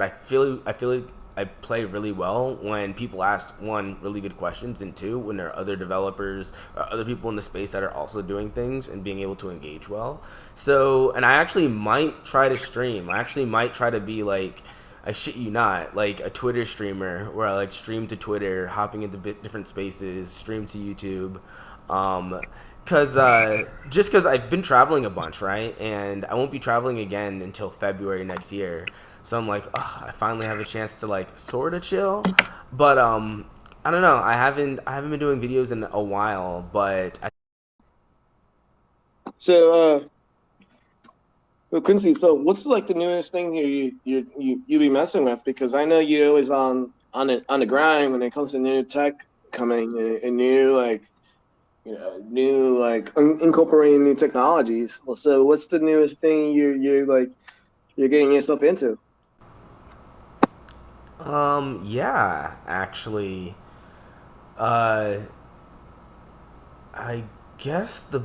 I feel like I play really well when people ask one really good questions, and two when there are other developers or other people in the space that are also doing things and being able to engage well. So, and I actually might try to stream. I actually might try to be like, I shit you not, like a Twitter streamer where I like stream to Twitter, hopping into different spaces, stream to YouTube. Um, Cause just because I've been traveling a bunch, right, and I won't be traveling again until February next year, so I'm like, oh, I finally have a chance to like sort of chill, but I don't know. I haven't been doing videos in a while, but So, well, Quincy, so what's like the newest thing here you be messing with? Because I know you always on the grind when it comes to new tech coming and new like new like incorporating new technologies. Well, so what's the newest thing you're getting yourself into? yeah, actually, uh, I guess the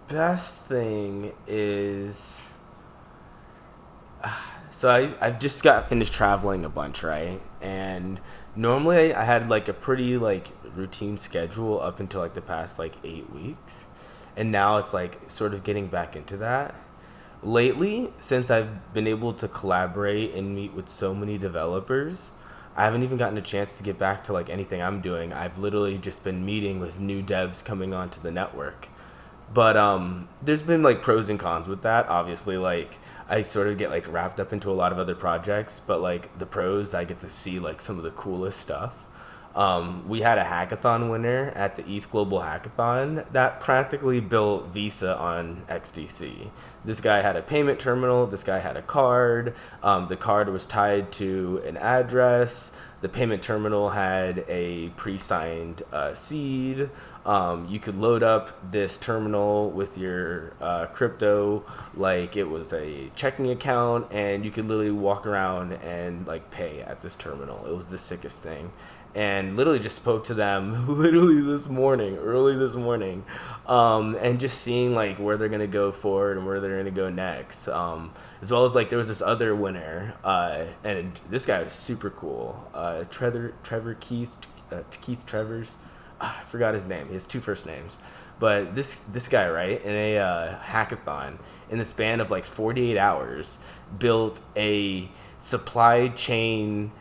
best thing is so I've just got finished traveling a bunch, right? And normally I had like a pretty like routine schedule up until like the past like 8 weeks. And now it's like sort of getting back into that. Lately, since I've been able to collaborate and meet with so many developers, I haven't even gotten a chance to get back to like anything I'm doing. I've literally just been meeting with new devs coming onto the network. But there's been like pros and cons with that. Obviously, like I sort of get like wrapped up into a lot of other projects, but like the pros, I get to see like some of the coolest stuff. We had a hackathon winner at the ETH Global Hackathon that practically built Visa on XDC. This guy had a payment terminal. This guy had a card. The card was tied to an address. The payment terminal had a pre-signed seed. You could load up this terminal with your crypto like it was a checking account, and you could literally walk around and like pay at this terminal. It was the sickest thing, and literally just spoke to them literally this morning, early this morning, and just seeing like where they're gonna go forward and where they're gonna go next. As well as like there was this other winner, and this guy was super cool. Trevor Keith Trevor's. I forgot his name. He has two first names, but this guy, right, in a hackathon in the span of like 48 hours, built a supply chain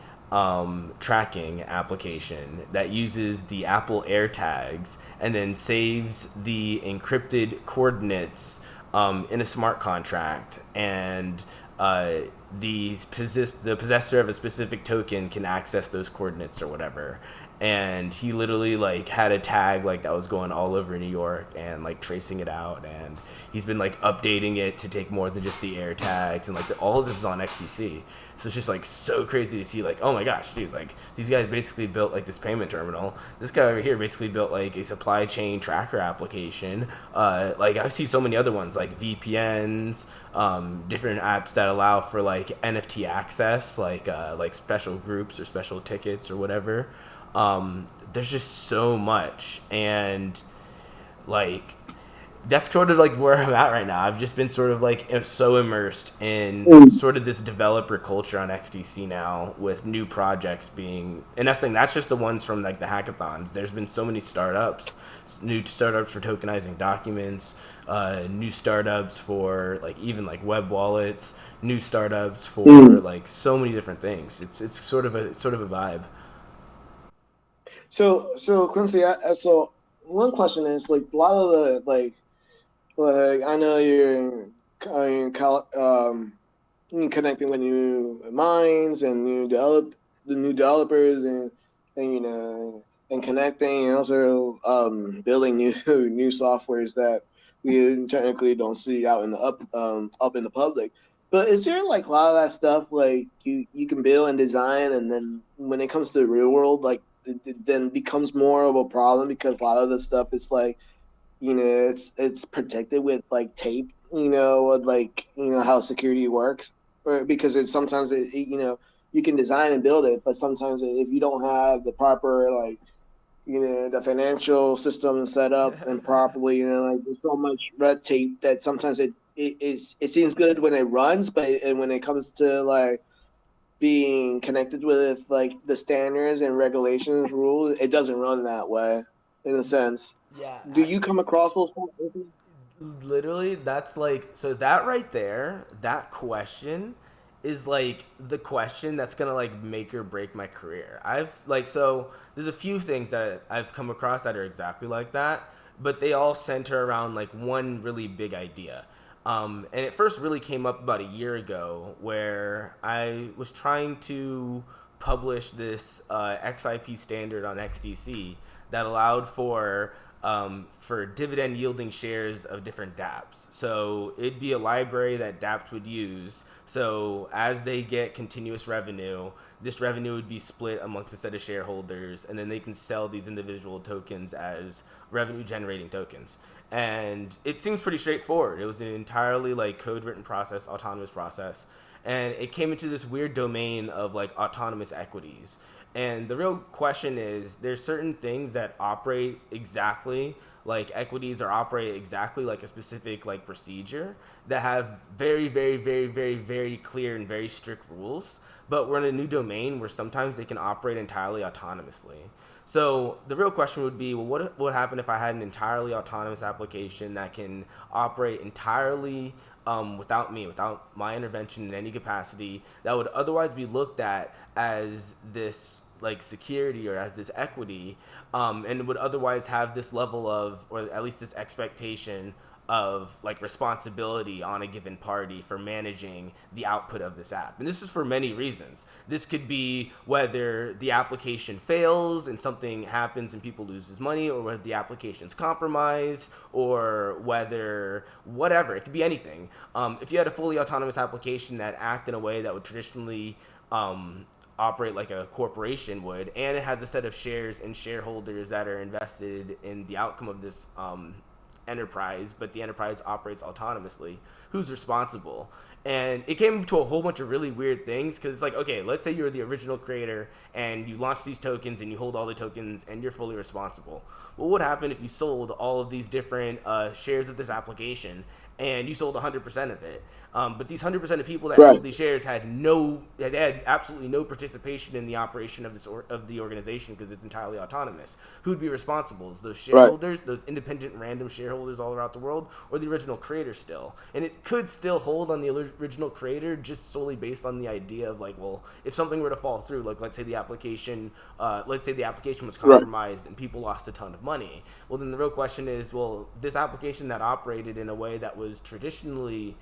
tracking application that uses the Apple AirTags and then saves the encrypted coordinates in a smart contract, and the possessor of a specific token can access those coordinates or whatever. And he literally like had a tag like that was going all over New York and like tracing it out, and he's been like updating it to take more than just the air tags, and like all of this is on XDC. So it's just like so crazy to see like, oh my gosh, dude, like these guys basically built like this payment terminal. This guy over here basically built like a supply chain tracker application. Like I see so many other ones like VPNs, different apps that allow for like NFT access, like special groups or special tickets or whatever. There's just so much, and like that's sort of like where I'm at right now. I've just been sort of like so immersed in sort of this developer culture on XDC now, with new projects being, and that's just the ones from like the hackathons. There's been so many startups, new startups for tokenizing documents, new startups for like even like web wallets, new startups for like so many different things. It's sort of a vibe. So Quincy, so one question is like a lot of the like I know you're connecting with new minds and the new developers and and connecting and also building new new softwares that we technically don't see out in the up in the public. But is there like a lot of that stuff like you can build and design, and then when it comes to the real world, like it then becomes more of a problem because a lot of the stuff is like it's protected with like tape, with, like how security works, or because it's sometimes you can design and build it, but sometimes if you don't have the proper like the financial system set up and properly, like there's so much red tape that sometimes it seems good when it runs, but when it comes to like being connected with like the standards and regulations rules, it doesn't run that way in a sense. Yeah, Do you come actually, across those things? literally, that's like, so that right there, that question is like the question that's gonna like make or break my career. I've like, so there's a few things that I've come across that are exactly like that, but they all center around like one really big idea. And it first really came up about a year ago where I was trying to publish this XIP standard on XDC that allowed for dividend yielding shares of different dApps. So it'd be a library that dApps would use. So as they get continuous revenue, this revenue would be split amongst a set of shareholders, and then they can sell these individual tokens as revenue generating tokens. And it seems pretty straightforward. It was an entirely like code written process, autonomous process, and it came into this weird domain of like autonomous equities. And the real question is there's certain things that operate exactly like equities or operate exactly like a specific like procedure that have very, very, very, very, very clear and very strict rules. But we're in a new domain where sometimes they can operate entirely autonomously. So the real question would be, well, what would happen if I had an entirely autonomous application that can operate entirely without me, without my intervention in any capacity, that would otherwise be looked at as this like security or as this equity, and would otherwise have this level of, or at least this expectation of like responsibility on a given party for managing the output of this app. And this is for many reasons. This could be whether the application fails and something happens and people loses money, or whether the application's compromised, or whether whatever, it could be anything. If you had a fully autonomous application that act in a way that would traditionally operate like a corporation would, and it has a set of shares and shareholders that are invested in the outcome of this enterprise, but the enterprise operates autonomously, who's responsible? And it came to a whole bunch of really weird things because it's like, okay, let's say you're the original creator and you launch these tokens and you hold all the tokens and you're fully responsible. What would happen if you sold all of these different shares of this application and you sold 100% of it? But these 100% of people that Right. held these shares had absolutely no participation in the operation of of the organization because it's entirely autonomous. Who'd be responsible? Those Right. shareholders, those independent random shareholders all around the world, or the original creator still? And it could still hold on the original creator just solely based on the idea of like, well, if something were to fall through, like let's say the application was Right. compromised and people lost a ton of money. Well, then the real question is, well, this application that operated in a way that was traditionally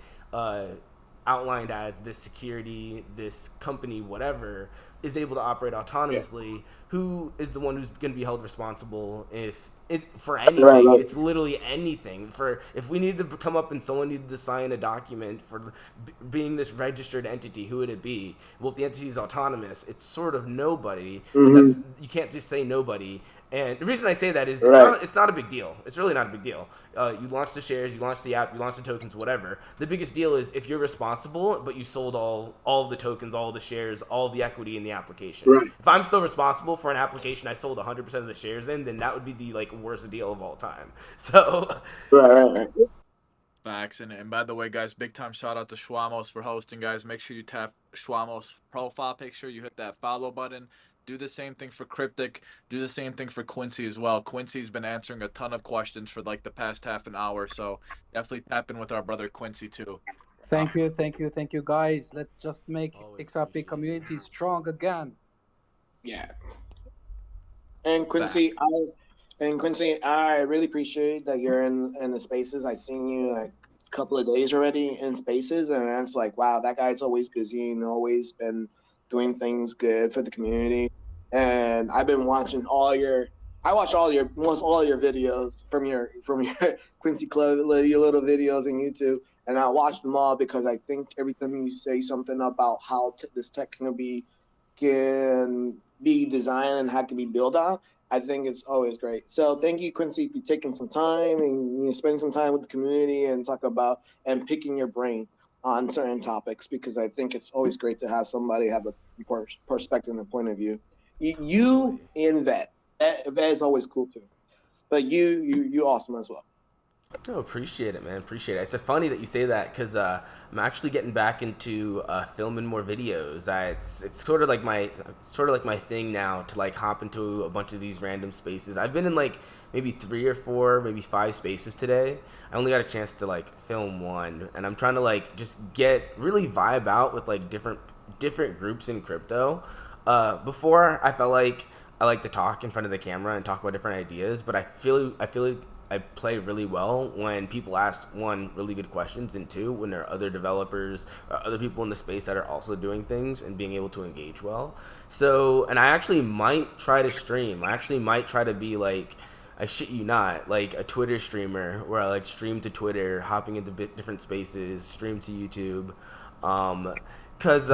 outlined as this security, this company, whatever, is able to operate Yeah. autonomously. Who is the one who's going to be held responsible if it for Right. anything? Right. It's literally anything. For if we needed to come up and someone needed to sign a document for being this registered entity, who would it be? Well, if the entity is autonomous, it's sort of nobody. But Mm-hmm. that's, you can't just say nobody. And the reason I say that is Right. it's not a big deal. It's really not a big deal. You launch the shares, you launch the app, you launch the tokens, whatever. The biggest deal is if you're responsible, but you sold all of the tokens, all of the shares, all of the equity in the application. Right. If I'm still responsible for an application I sold 100% of the shares in, then that would be the like worst deal of all time. So Right. Right. Right. Facts. And by the way, guys, big time shout out to Schwamos for hosting, guys. Make sure you tap Schwamos profile picture. You hit that follow button. Do the same thing for Cryptic. Do the same thing for Quincy as well. Quincy's been answering a ton of questions for like the past half an hour. So definitely tap in with our brother Quincy too. Thank you, guys. Let's just make always XRP appreciate community it. strong again. Yeah. And Facts. Quincy, I really appreciate that you're in the spaces. I've seen you like a couple of days already in spaces, and it's like, wow, that guy's always busy and always been doing things good for the community. And I've been watching I watch almost all your videos from your Quincy Club, your little videos on YouTube, and I watch them all because I think every time you say something about how this tech can be designed and how it can be built on, I think it's always great. So thank you, Quincy, for taking some time and spending some time with the community and talk about and picking your brain on certain topics because I think it's always great to have somebody have a perspective and point of view. You Absolutely. and Vet is always cool too, but you awesome as well. No, appreciate it, man. Appreciate it. It's just funny that you say that because I'm actually getting back into filming more videos. It's sort of like my thing now to like hop into a bunch of these random spaces. I've been in like maybe 3 or 4, maybe 5 spaces today. I only got a chance to like film one, and I'm trying to like just get really vibe out with like different groups in crypto. Before I felt like I like to talk in front of the camera and talk about different ideas, but I feel like I play really well when people ask, one, really good questions, and two, when there are other developers or other people in the space that are also doing things and being able to engage well. So, and I actually might try to stream. I actually might try to be like, I shit you not, like a Twitter streamer where I like stream to Twitter, hopping into different spaces, stream to YouTube. Um, Cause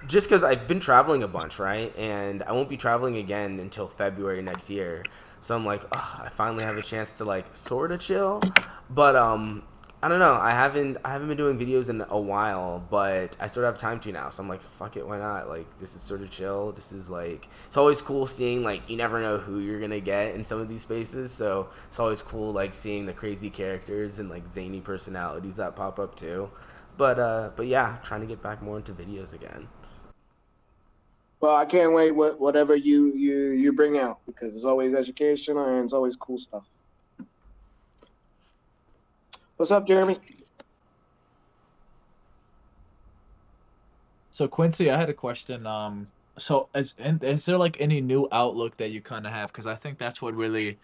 just because I've been traveling a bunch, right, and I won't be traveling again until February next year, so I'm like, I finally have a chance to like sort of chill, but I don't know. I haven't been doing videos in a while, but I sort of have time to now, so I'm like, fuck it, why not? Like this is sort of chill. This is like it's always cool seeing like you never know who you're gonna get in some of these spaces, so it's always cool like seeing the crazy characters and like zany personalities that pop up too. But yeah, trying to get back more into videos again. Well, I can't wait whatever you bring out because it's always educational and it's always cool stuff. What's up, Jeremy? So Quincy, I had a question. So is there like any new outlook that you kind of have? Because I think that's what really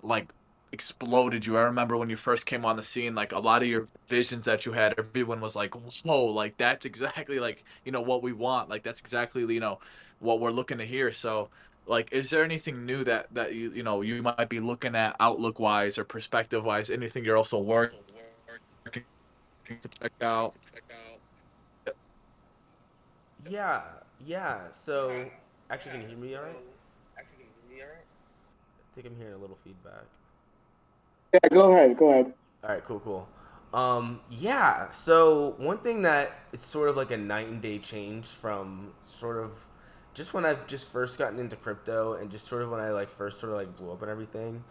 like exploded you. I remember when you first came on the scene, like a lot of your visions that you had, everyone was like, "Whoa, like that's exactly like, what we want. Like that's exactly, what we're looking to hear." So, like, is there anything new that you might be looking at outlook wise or perspective wise? Anything you're also working to check out? Yeah, yeah. So actually, can you hear me all right? I think I'm hearing a little feedback. Yeah, go ahead. Go ahead. All right, cool, cool. Yeah. So one thing that it's sort of like a night and day change from sort of just when I've just first gotten into crypto and just sort of when I like first sort of like blew up and everything.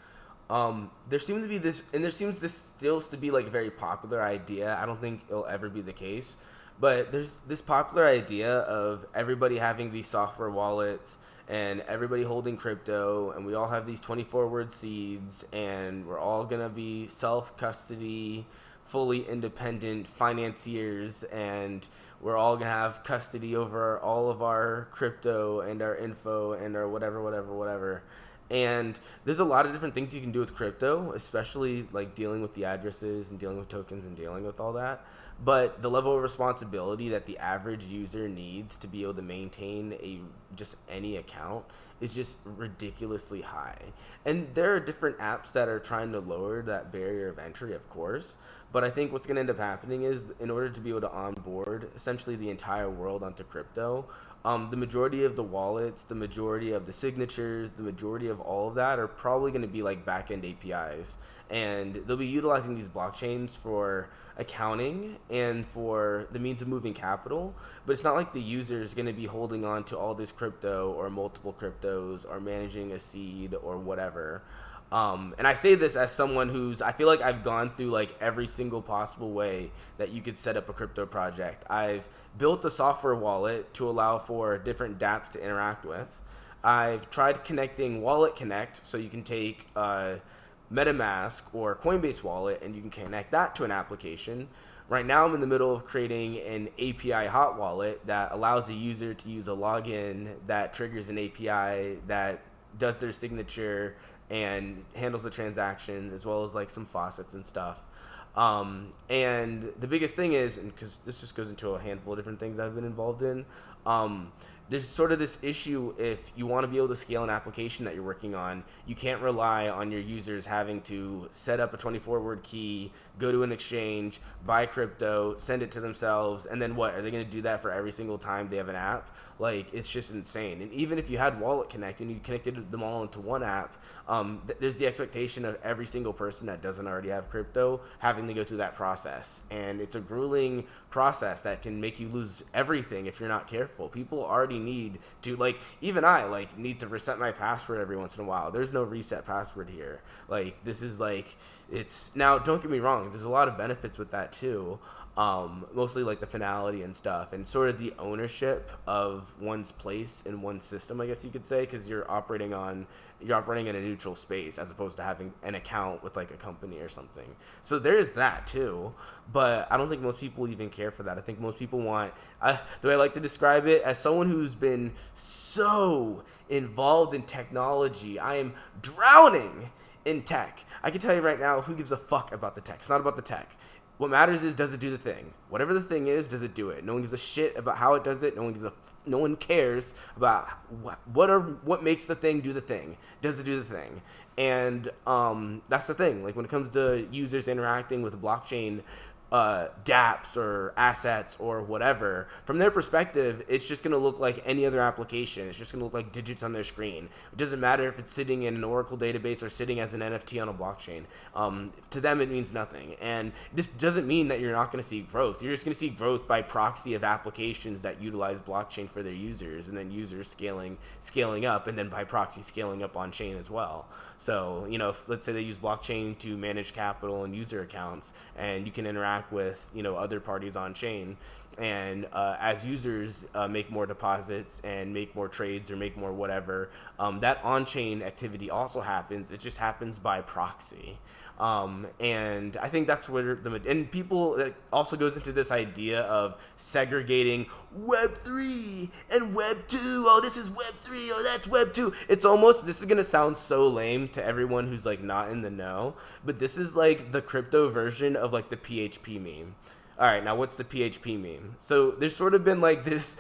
There seems to be this, and there seems this still to be like a very popular idea. I don't think it'll ever be the case, but there's this popular idea of everybody having these software wallets and everybody holding crypto, and we all have these 24-word seeds, and we're all gonna be self custody, fully independent financiers, and we're all gonna have custody over all of our crypto and our info and our whatever, whatever, whatever. And there's a lot of different things you can do with crypto, especially like dealing with the addresses and dealing with tokens and dealing with all that. But the level of responsibility that the average user needs to be able to maintain a just any account is just ridiculously high. And there are different apps that are trying to lower that barrier of entry, of course. But I think what's going to end up happening is, in order to be able to onboard essentially the entire world onto crypto, the majority of the wallets, the majority of the signatures, the majority of all of that are probably going to be like backend APIs. And they'll be utilizing these blockchains for accounting and for the means of moving capital. But it's not like the user is going to be holding on to all this crypto or multiple cryptos or managing a seed or whatever. And I say this as someone I feel like I've gone through like every single possible way that you could set up a crypto project. I've built a software wallet to allow for different dApps to interact with. I've tried connecting Wallet Connect, so you can take MetaMask or Coinbase wallet and you can connect that to an application. Right now, I'm in the middle of creating an API hot wallet that allows the user to use a login that triggers an API that does their signature and handles the transactions as well as like some faucets and stuff. And the biggest thing is, and because this just goes into a handful of different things I've been involved in, there's sort of this issue. If you want to be able to scale an application that you're working on, you can't rely on your users having to set up a 24-word key, go to an exchange, buy crypto, send it to themselves, and then what? Are they going to do that for every single time they have an app? Like, it's just insane. And even if you had Wallet Connect and you connected them all into one app, there's the expectation of every single person that doesn't already have crypto having to go through that process. And it's a grueling process that can make you lose everything if you're not careful. People already party need to, like, even I, like, need to reset my password every once in a while. There's no reset password here. Like, this is, like, it's, now, don't get me wrong, there's a lot of benefits with that, too. Mostly like the finality and stuff, and sort of the ownership of one's place in one system, I guess you could say, because you're operating in a neutral space as opposed to having an account with like a company or something. So there's that too, but I don't think most people even care for that. I think most people want, the way I like to describe it, as someone who's been so involved in technology, I am drowning in tech. I can tell you right now, who gives a fuck about the tech? It's not about the tech. What matters is, does it do the thing? Whatever the thing is, does it do it? No one gives a shit about how it does it. No one cares about what makes the thing do the thing. Does it do the thing? And that's the thing. Like, when it comes to users interacting with blockchain dApps or assets or whatever, from their perspective, it's just going to look like any other application. It's just going to look like digits on their screen. It doesn't matter if it's sitting in an Oracle database or sitting as an NFT on a blockchain. To them, it means nothing. And this doesn't mean that you're not going to see growth. You're just going to see growth by proxy of applications that utilize blockchain for their users, and then users scaling up, and then by proxy scaling up on chain as well. So, you know, if, let's say they use blockchain to manage capital and user accounts, and you can interact with, you know, other parties on chain, and as users make more deposits and make more trades or make more whatever, that on-chain activity also happens. It just happens by proxy. And I think that's where and people, it also goes into this idea of segregating Web3 and Web2. Oh, this is Web3. Oh, that's Web2. It's almost, this is going to sound so lame to everyone who's like not in the know, but this is like the crypto version of like the PHP meme. All right, now what's the PHP meme? So there's sort of been like this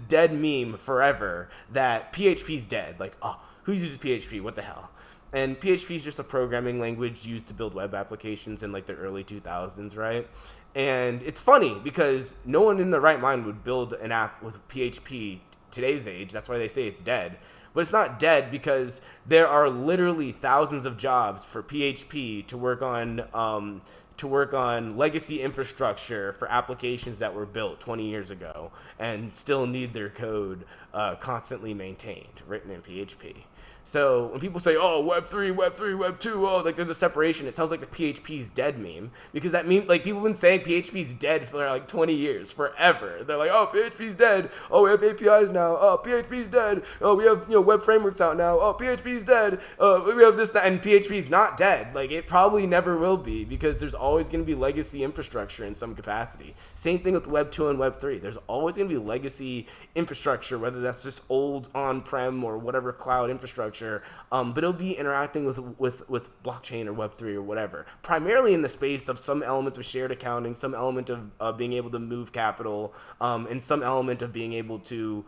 dead meme forever that PHP's dead. Like, oh, who uses PHP? What the hell? And PHP is just a programming language used to build web applications in like the early 2000s, right? And it's funny because no one in their right mind would build an app with PHP today's age. That's why they say it's dead. But it's not dead because there are literally thousands of jobs for PHP to work on legacy infrastructure for applications that were built 20 years ago and still need their code constantly maintained, written in PHP. So when people say, oh, Web3, Web2, oh, like there's a separation, it sounds like the PHP's dead meme, because that meme, like people have been saying PHP's dead for like 20 years, forever. They're like, oh, PHP's dead. Oh, we have APIs now. Oh, PHP's dead. Oh, we have, you know, web frameworks out now. Oh, PHP's dead. We have this, that, and PHP's not dead. Like, it probably never will be, because there's always going to be legacy infrastructure in some capacity. Same thing with Web2 and Web3. There's always going to be legacy infrastructure, whether that's just old on-prem or whatever cloud infrastructure. But it'll be interacting with blockchain or Web3 or whatever, primarily in the space of some element of shared accounting, some element of being able to move capital, and some element of being able to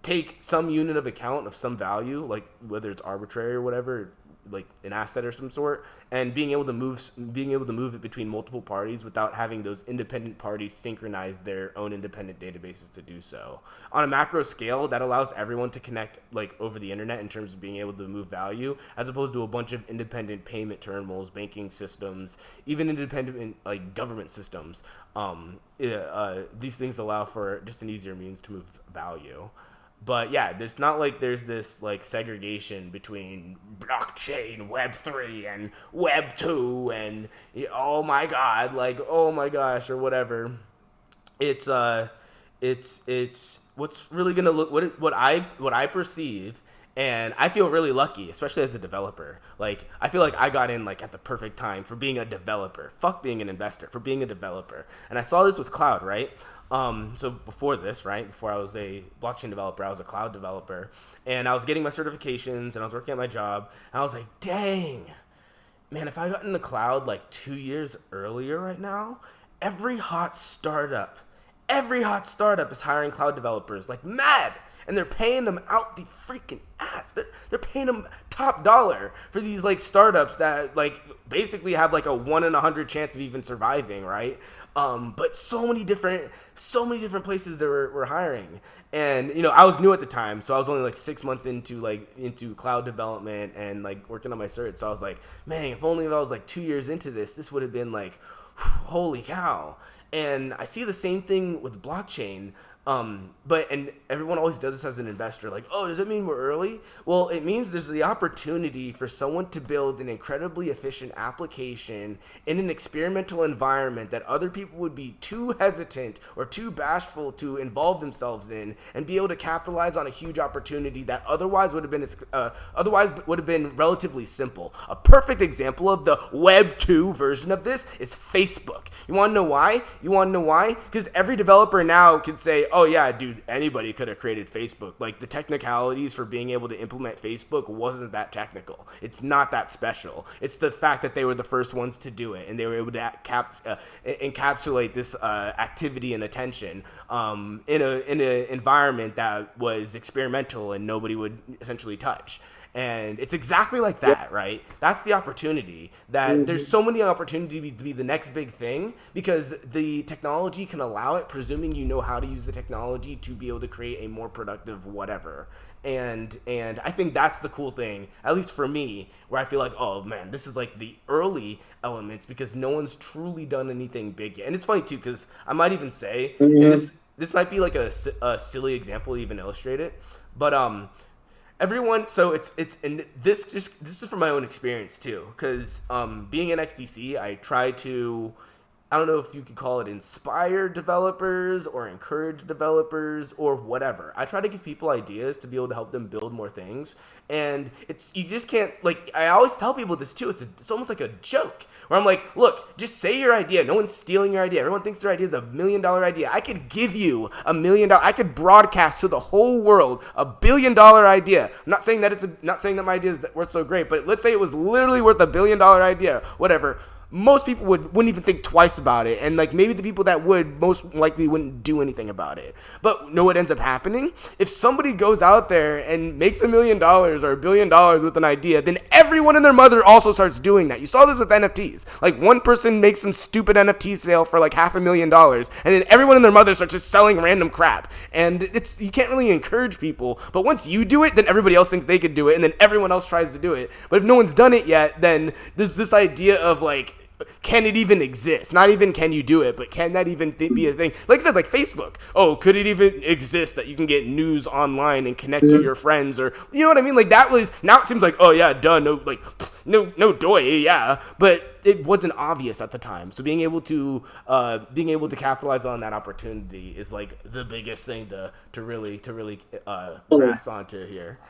take some unit of account of some value, like whether it's arbitrary or whatever, like an asset or some sort, and being able to move it between multiple parties without having those independent parties synchronize their own independent databases to do so. On a macro scale, that allows everyone to connect like over the internet in terms of being able to move value, as opposed to a bunch of independent payment terminals, banking systems, even independent like government systems. These things allow for just an easier means to move value. But yeah, there's not like there's this like segregation between blockchain, Web3 and Web2 and oh my god, like oh my gosh or whatever. It's what's really gonna look what I perceive, and I feel really lucky, especially as a developer. Like, I feel like I got in like at the perfect time for being a developer. Fuck being an investor, for being a developer. And I saw this with cloud, right? So before this, right, before I was a blockchain developer, I was a cloud developer, and I was getting my certifications, and I was working at my job, and I was like, dang, man, if I got in the cloud like 2 years earlier right now, every hot startup is hiring cloud developers like mad, and they're paying them out the freaking ass. They're paying them top dollar for these like startups that like basically have like a 1 in 100 chance of even surviving, right? But so many different places that were hiring, and you know, I was new at the time, so I was only like 6 months into cloud development and like working on my cert. So I was like, man, if I was like 2 years into this would have been like, holy cow. And I see the same thing with blockchain, And everyone always does this as an investor, like, oh, does it mean we're early? Well, it means there's the opportunity for someone to build an incredibly efficient application in an experimental environment that other people would be too hesitant or too bashful to involve themselves in, and be able to capitalize on a huge opportunity that otherwise would have been relatively simple. A perfect example of the Web 2 version of this is Facebook. You want to know why? Because every developer now can say, oh yeah, dude, anybody could have created Facebook. Like, the technicalities for being able to implement Facebook wasn't that technical. It's not that special. It's the fact that they were the first ones to do it, and they were able to encapsulate this activity and attention in an environment that was experimental and nobody would essentially touch. And it's exactly like that, right? That's the opportunity. That there's so many opportunities to be the next big thing, because the technology can allow it, presuming you know how to use the technology to be able to create a more productive whatever. And I think that's the cool thing, at least for me, where I feel like, oh man, this is like the early elements, because no one's truly done anything big yet. And it's funny too, because I might even say, and this might be like a silly example to even illustrate it, but everyone, so it's and this is from my own experience too, because being in XDC, I try to, I don't know if you could call it inspire developers or encourage developers or whatever. I try to give people ideas to be able to help them build more things. And you just can't, like, I always tell people this too. It's almost like a joke where I'm like, look, just say your idea. No one's stealing your idea. Everyone thinks their idea is $1 million idea. I could give you $1 million. I could broadcast to the whole world $1 billion idea. I'm not saying that not saying that my idea is worth so great, but let's say it was literally worth $1 billion idea, whatever. Most people wouldn't even think twice about it, and like maybe the people that would most likely wouldn't do anything about it. But know what ends up happening? If somebody goes out there and makes $1 million or $1 billion with an idea, then everyone and their mother also starts doing that. You saw this with NFTs. Like, one person makes some stupid NFT sale for like $500,000, and then everyone and their mother starts just selling random crap. And you can't really encourage people. But once you do it, then everybody else thinks they could do it, and then everyone else tries to do it. But if no one's done it yet, then there's this idea of like, can it even exist? Not even can you do it, but can that even be a thing? Like I said, like Facebook. Oh, could it even exist that you can get news online and connect to your friends? Or, you know what I mean? Like, that was, now it seems like, oh yeah, duh, no doy, yeah. But it wasn't obvious at the time. So being able to capitalize on that opportunity is like the biggest thing to really grasp onto here.